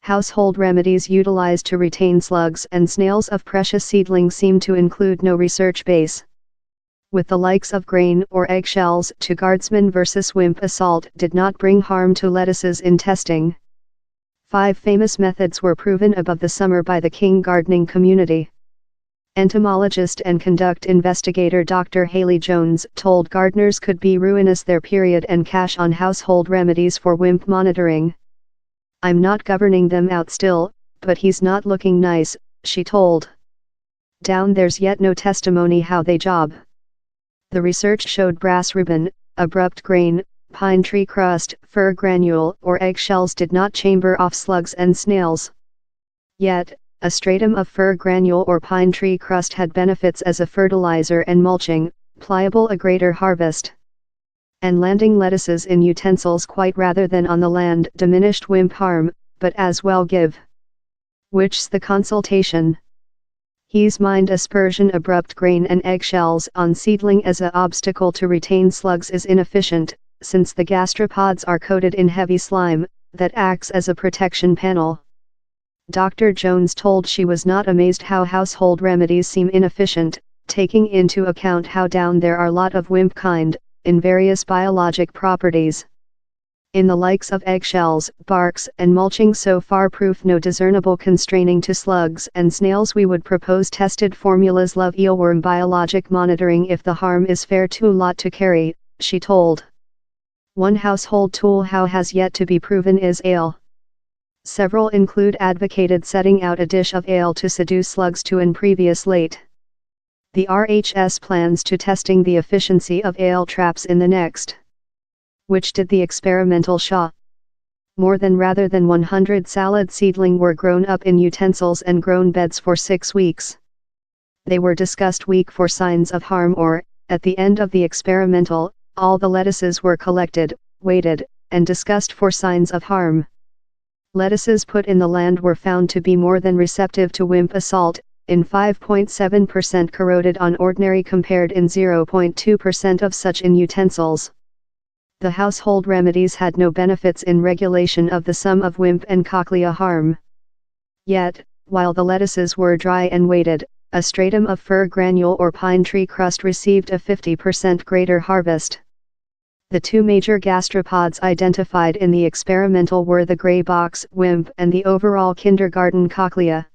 Household remedies utilized to retain slugs and snails of precious seedlings seem to include no research base. With the likes of grain or eggshells to guardsman versus wimp assault did not bring harm to lettuces in testing. 5 famous methods were proven above the summer by the King gardening community. Entomologist and conduct investigator Dr. Haley Jones told gardeners could be ruinous their period and cash on household remedies for wimp monitoring. "I'm not governing them out still, but he's not looking nice," she told. Down there's yet no testimony how they job. The research showed brass ribbon, abrupt grain, pine tree crust, fir granule or eggshells did not chamber off slugs and snails. Yet, a stratum of fir granule or pine tree crust had benefits as a fertilizer and mulching, pliable a greater harvest. And landing lettuces in utensils quite rather than on the land diminished wimp harm, but as well give. Which's the consultation? He's mind aspersion abrupt grain and eggshells on seedling as a obstacle to retain slugs is inefficient, since the gastropods are coated in heavy slime, that acts as a protection panel. Dr. Jones told she was not amazed how household remedies seem inefficient, taking into account how down there are lot of wimp kind, in various biologic properties. In the likes of eggshells, barks and mulching so far proof no discernible constraining to slugs and snails we would propose tested formulas love eelworm biologic monitoring if the harm is fair too lot to carry, she told. One household tool how has yet to be proven is ale. Several include advocated setting out a dish of ale to seduce slugs to an previous late. The RHS plans to testing the efficiency of ale traps in the next. Which did the experimental Shaw. More than rather than 100 salad seedling were grown up in utensils and grown beds for 6 weeks. They were discussed week for signs of harm or, at the end of the experimental, all the lettuces were collected, weighted, and discussed for signs of harm. Lettuces put in the land were found to be more than receptive to wimp assault, in 5.7% corroded on ordinary compared in 0.2% of such in utensils. The household remedies had no benefits in regulation of the sum of wimp and cochlea harm. Yet, while the lettuces were dry and weighted, a stratum of fir granule or pine tree crust received a 50% greater harvest. The 2 major gastropods identified in the experimental were the gray box wimp and the overall kindergarten cochlea.